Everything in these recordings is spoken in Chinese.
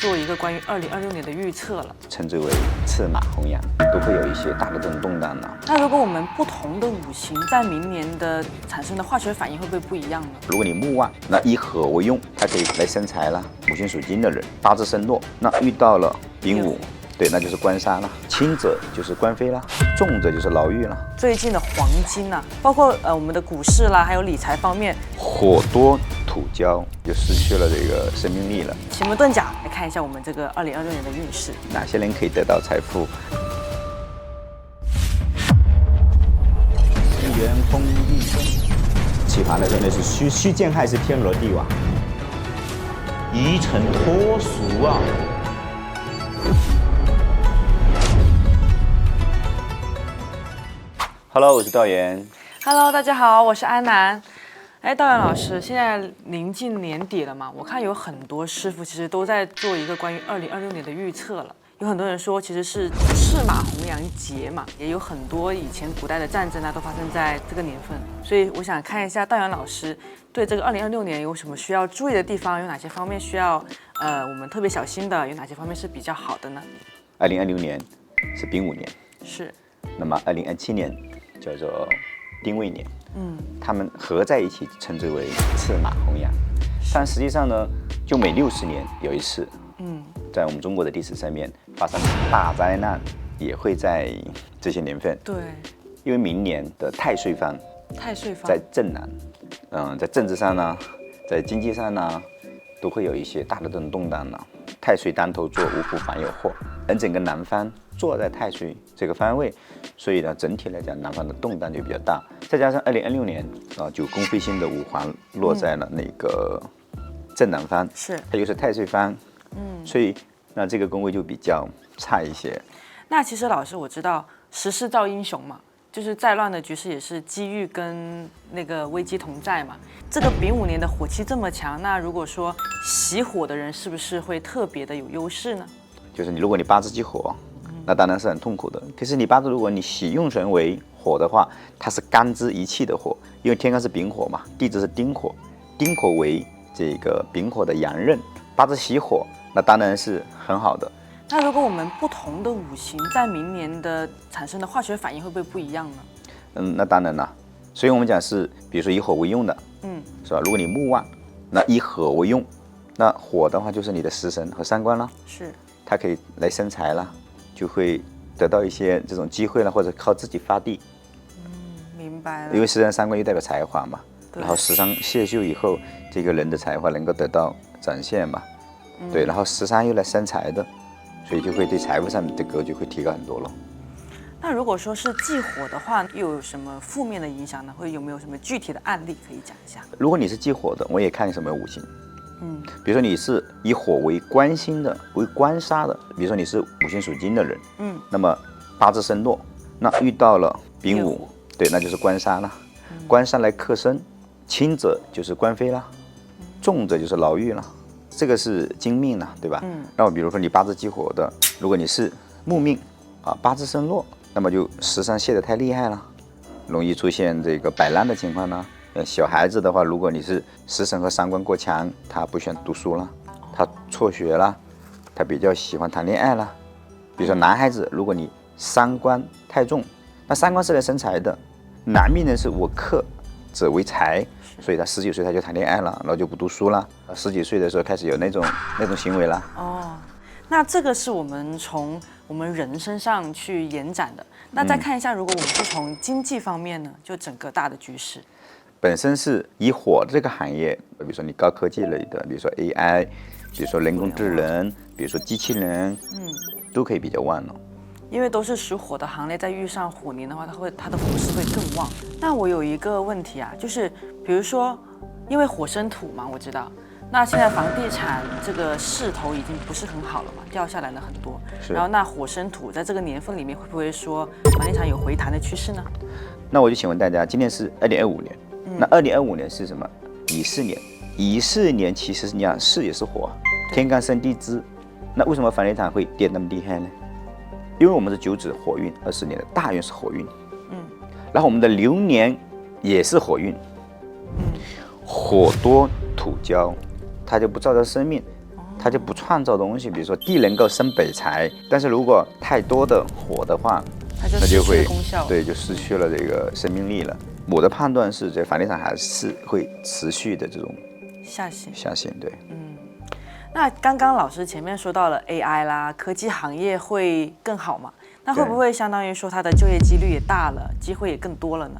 做一个关于2026年的预测了，称之为赤马红羊，都会有一些大的这种动荡呢。那如果我们不同的五行在明年的产生的化学反应会不会不一样呢？如果你木旺，那以火为用，它可以来生财啦。木星属金的人，八字生弱，那遇到了丙午，对，那就是官杀了。轻者就是官非啦，重者就是牢狱啦。最近的黄金啊，包括我们的股市啦，还有理财方面，火多土焦，就失去了这个生命力了。奇门遁甲来看一下我们这个2026年的运势。哪些人可以得到财富？元丰地冲，启发的真的是虚见害是天罗地网，一尘脱俗啊！Hello， 我是道元。Hello， 大家好，我是安南。哎，道元老师，现在临近年底了嘛，我看有很多师傅其实都在做一个关于2026年的预测了。有很多人说其实是赤马红羊节嘛，也有很多以前古代的战争啊都发生在这个年份，所以我想看一下道元老师对这个2026年有什么需要注意的地方，有哪些方面需要我们特别小心的，有哪些方面是比较好的呢2026年是丙午年，是。那么2027年叫做丁未年，他们合在一起称之为赤马红羊。但实际上呢，就每60年有一次，在我们中国的历史上面发生大灾难，也会在这些年份。对，因为明年的太岁方在正南，在政治上呢，在经济上呢，都会有一些大的这种动荡呢。太岁当头坐，无福反有祸，而整个南方坐在太岁这个方位，所以呢，整体来讲，南方的动荡就比较大。再加上2026年9宫飞星的五黄落在了那个正南方，是它又是太岁方，所以那这个宫位就比较差一些。那其实老师，我知道时势造英雄嘛，就是再乱的局势也是机遇跟那个危机同在嘛。这个丙午年的火气这么强，那如果说喜火的人是不是会特别的有优势呢？就是如果你八字忌火，那当然是很痛苦的。可是你八字如果你喜用神为火的话，它是干支一气的火，因为天干是丙火嘛，地支是丁火，丁火为这个丙火的阳刃，八字喜火，那当然是很好的。那如果我们不同的五行在明年的产生的化学反应会不会不一样呢？那当然了。所以我们讲是，比如说以火为用的，是吧？如果你木旺，那以火为用，那火的话就是你的食神和三官啦，是，它可以来生财啦，就会得到一些这种机会了，或者靠自己发力。明白了。因为食神三官又代表才华嘛，然后食伤泄秀以后，这个人的才华能够得到展现嘛，对，然后食伤又来生财的，所以就会对财富上的格局会提高很多了。那如果说是忌火的话，又有什么负面的影响呢？有没有什么具体的案例可以讲一下？如果你是忌火的，我也看你什么五行。比如说你是以火为官星的，为官杀的，比如说你是五行属金的人，那么八字生弱，那遇到了丙午，对，那就是官杀了。官杀来克身，轻者就是官非啦，重者就是牢狱了。这个是金命了，对吧？那么比如说你八字忌火的，如果你是木命八字生弱，那么就食伤泄得太厉害了，容易出现这个摆烂的情况呢。小孩子的话，如果你是食神和三官过强，他不喜欢读书了，他辍学了，他比较喜欢谈恋爱了。比如说男孩子，如果你三官太重，那三官是来生财的，男命呢是我克者为财，所以他19岁他就谈恋爱了，然后就不读书了，10几岁的时候开始有那种行为了。那这个是我们从我们人身上去延展的。那再看一下，如果我们是从经济方面呢，就整个大的局势。本身是以火这个行业，比如说你高科技类的，比如说 AI， 比如说人工智能，比如说机器人，都可以比较旺了。因为都是属火的行列，在遇上火年的话，它的火势会更旺。那我有一个问题啊，就是比如说，因为火生土嘛，我知道。那现在房地产这个势头已经不是很好了嘛，掉下来了很多。然后那火生土在这个年份里面，会不会说房地产有回弹的趋势呢？那我就请问大家，今年是2025年，那2025年是什么？乙巳年。乙巳年其实你讲巳也是火，天干生地支，那为什么房地产会跌那么厉害呢？因为我们是九子火运，20年的大运是火运，然后我们的流年也是火运，火多土焦，它就不照着生命，它就不创造东西。比如说地能够生北财，但是如果太多的火的话，它就会功效，对，就失去了这个生命力了。我的判断是，这房地产还是会持续的这种下行。对。那刚刚老师前面说到了 AI 啦，科技行业会更好嘛？那会不会相当于说它的就业几率也大了，机会也更多了呢？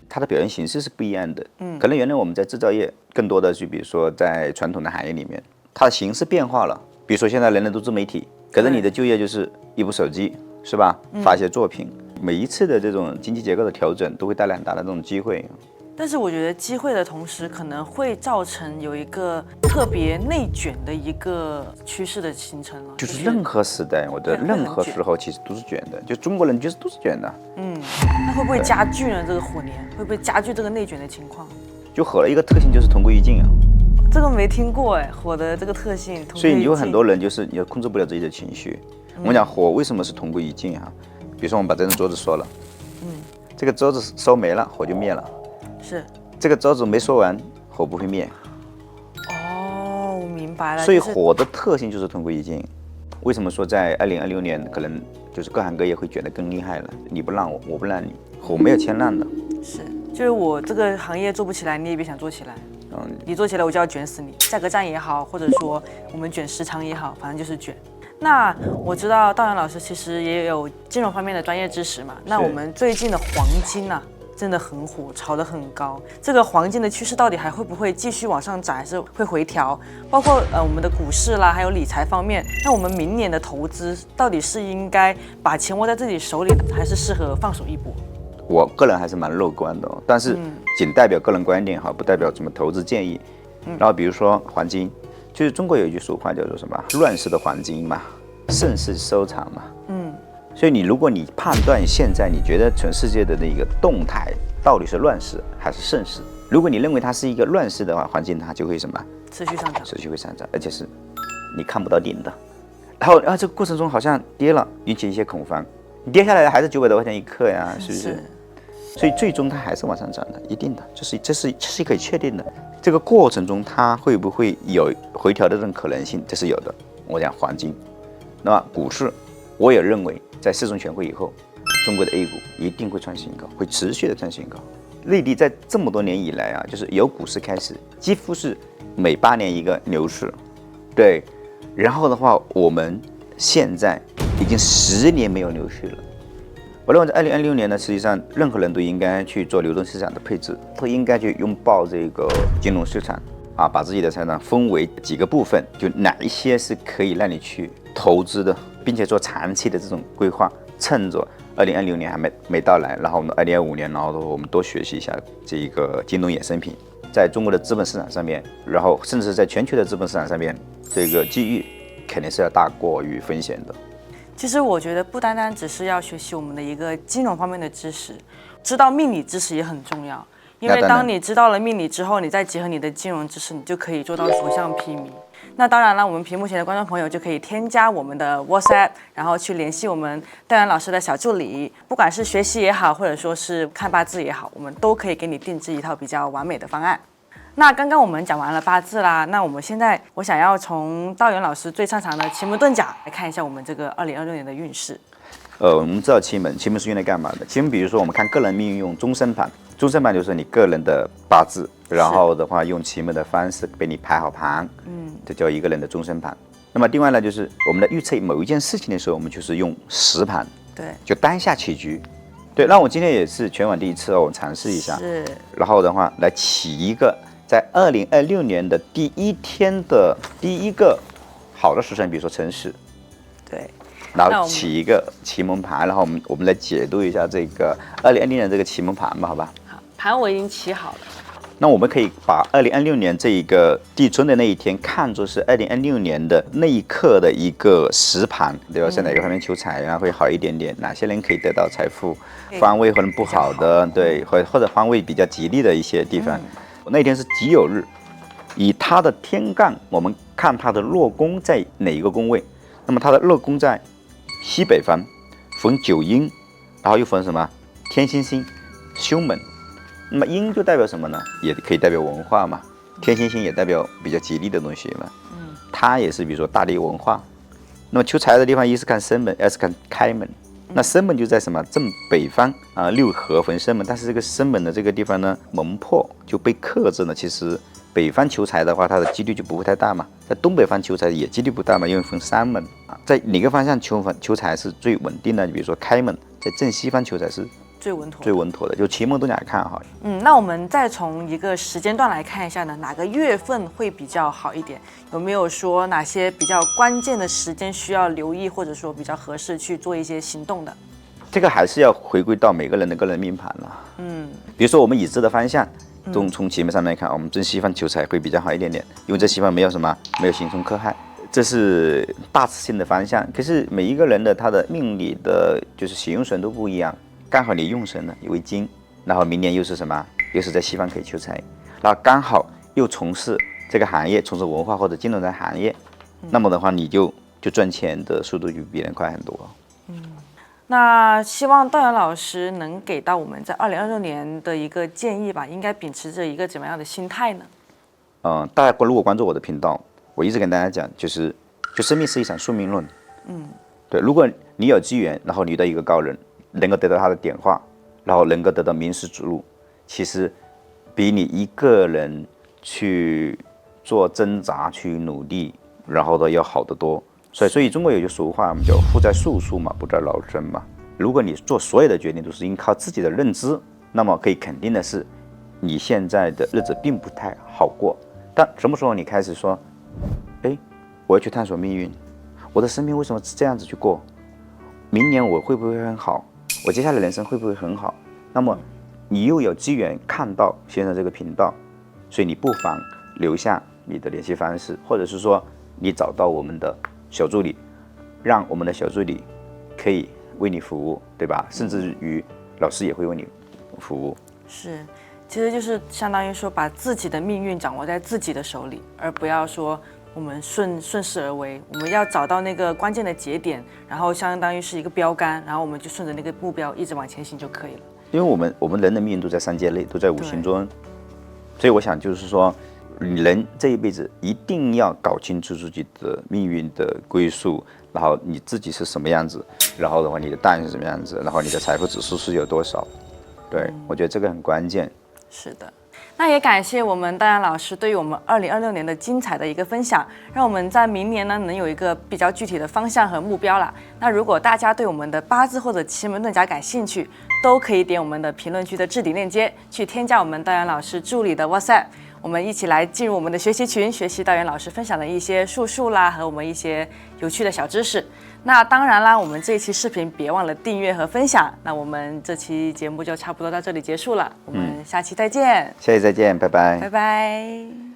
它的表现形式是不一样的。可能原来我们在制造业更多的就比如说在传统的行业里面，它的形式变化了。比如说现在人人都自媒体，可是你的就业就是一部手机，是吧？发一些作品。每一次的这种经济结构的调整，都会带来很大的这种机会。但是我觉得机会的同时，可能会造成有一个特别内卷的一个趋势的形成了。就是任何时代，我的任何时候其实都是卷的，就中国人就是都是卷的。那会不会加剧呢？这个火年会不会加剧这个内卷的情况？就火的一个特性就是同归于尽啊。这个没听过哎，火的这个特性。所以你有很多人就是你控制不了自己的情绪。我们讲火为什么是同归于尽啊？比如说我们把这张桌子说了，这个桌子烧没了，火就灭了。是，这个桌子没说完，火不会灭。哦，我明白了。所以火的特性就是同归于尽。为什么说在2026年可能就是各行各业会卷得更厉害了？你不让我，我不让你，火没有谦让的。是，就是我这个行业做不起来，你也别想做起来。你做起来我就要卷死你，价格战也好，或者说我们卷时长也好，反正就是卷。那我知道道阳老师其实也有金融方面的专业知识嘛。那我们最近的黄金啊，真的很火，炒得很高。这个黄金的趋势到底还会不会继续往上涨，还是会回调？包括我们的股市啦，还有理财方面，那我们明年的投资到底是应该把钱握在自己手里，还是适合放手一搏？我个人还是蛮乐观的哦，但是仅代表个人观点哈，不代表什么投资建议。然后比如说黄金，就是中国有一句俗话叫做什么？乱世的黄金嘛，盛世收藏嘛。所以如果你判断现在你觉得全世界的那个动态到底是乱世还是盛世，如果你认为它是一个乱世的话，黄金它就会什么？持续上涨，持续会上涨，而且是你看不到顶的。然后这个过程中好像跌了，引起一些恐慌，你跌下来还是900多块钱一克呀，是不是？所以最终它还是往上涨的，一定的，这是可以确定的。这个过程中它会不会有回调的这种可能性？这是有的。我讲黄金，那么股市，我也认为在四中全会以后，中国的 A 股一定会创新高，会持续的创新高。内地在这么多年以来啊，就是由股市开始，几乎是每8年一个牛市，对。然后的话，我们现在已经10年没有牛市了。我认为在2026年呢，实际上任何人都应该去做流动市场的配置，都应该去拥抱这个金融市场啊，把自己的财产分为几个部分，就哪一些是可以让你去投资的，并且做长期的这种规划。趁着2026年还没到来，然后我们2025年，然后我们多学习一下这一个金融衍生品，在中国的资本市场上面，然后甚至在全球的资本市场上面，这个机遇肯定是要大过于风险的。其实我觉得不单单只是要学习我们的一个金融方面的知识，知道命理知识也很重要。因为当你知道了命理之后，你再结合你的金融知识，你就可以做到所向披靡。那当然了，我们屏幕前的观众朋友就可以添加我们的 WhatsApp， 然后去联系我们戴然老师的小助理，不管是学习也好，或者说是看八字也好，我们都可以给你定制一套比较完美的方案。那刚刚我们讲完了八字啦，那我想要从道元老师最擅长的奇门遁甲来看一下我们这个2026年的运势。我们知道奇门是用来干嘛的？奇门比如说我们看个人命运用终身盘，终身盘就是你个人的八字，然后的话用奇门的方式给你排好盘，这叫一个人的终身盘。那么另外呢，就是我们在预测某一件事情的时候，我们就是用实盘，对，就当下起局。对，那我今天也是全网第一次哦，我尝试一下，是，然后的话来起一个在2026年的第一天的第一个好的时辰，比如说辰时，对。然后起一个奇门盘，然后我们来解读一下这个2026年这个奇门盘吧，好吧？好，盘我已经起好了。那我们可以把2026年这一个立春的那一天看作是2026年的那一刻的一个实盘，对吧？在哪个方面求财啊会好一点点？哪些人可以得到财富？方位可能不好的，对，或者方位比较吉利的一些地方。那一天是己酉日，以它的天干，我们看它的落宫在哪一个宫位？那么它的落宫在西北方，逢九阴，然后又逢什么天心星、凶门。那么阴就代表什么呢？也可以代表文化嘛。天心星也代表比较吉利的东西嘛。它也是比如说大地文化。那么求财的地方，一是看生门，二是看开门。那生门就在什么正北方啊，六合逢生门。但是这个生门的这个地方呢，门破就被克制了。其实北方求财的话，它的几率就不会太大嘛。在东北方求财也几率不大嘛，因为分三门啊。在哪个方向求财是最稳定的？比如说开门，在正西方求财是最稳妥的，就奇门遁甲看哈。那我们再从一个时间段来看一下呢，哪个月份会比较好一点？有没有说哪些比较关键的时间需要留意，或者说比较合适去做一些行动的？这个还是要回归到每个人的个人命盘了。比如说我们已知的方向，从奇门上面看，我们正西方求财会比较好一点点，因为这西方没有刑冲克害，这是大致性的方向。可是每一个人的他的命理的就是喜用神都不一样。刚好你用神呢为金，然后明年又是什么？又是在西方可以求财，然后刚好又从事这个行业，从事文化或者金融的行业，那么的话你就赚钱的速度就比别人快很多。那希望道阳老师能给到我们在2026年的一个建议吧，应该秉持着一个怎么样的心态呢？大家如果关注我的频道，我一直跟大家讲，就生命是一场宿命论。对，如果你有机缘，然后你遇到一个高人，能够得到他的点化，然后能够得到名师指路，其实比你一个人去做挣扎、去努力，然后的要好得多。所以中国有句俗话叫“富在术数嘛，不在劳真嘛”。如果你做所有的决定都是依靠自己的认知，那么可以肯定的是，你现在的日子并不太好过。但什么时候你开始说，我要去探索命运，我的生命为什么这样子去过？明年我会不会很好？我接下来人生会不会很好？那么你又有机缘看到现在这个频道，所以你不妨留下你的联系方式，或者是说你找到我们的小助理，让我们的小助理可以为你服务，对吧？甚至于老师也会为你服务。是，其实就是相当于说把自己的命运掌握在自己的手里，而不要说我们顺势而为。我们要找到那个关键的节点，然后相当于是一个标杆，然后我们就顺着那个目标一直往前行就可以了。因为我们人的命运都在三界内，都在五行中，所以我想就是说，人这一辈子一定要搞清楚自己的命运的归宿，然后你自己是什么样子，然后的话你的大运是什么样子，然后你的财富指数是有多少。对，我觉得这个很关键。是的，那也感谢我们道阳老师对于我们2026年的精彩的一个分享，让我们在明年呢能有一个比较具体的方向和目标了。那如果大家对我们的八字或者奇门遁甲感兴趣，都可以点我们的评论区的置顶链接，去添加我们道阳老师助理的 WhatsApp， 我们一起来进入我们的学习群，学习道阳老师分享的一些术数啦和我们一些有趣的小知识。那当然啦，我们这一期视频别忘了订阅和分享。那我们这期节目就差不多到这里结束了，我们下期再见。下期再见，拜拜。拜拜。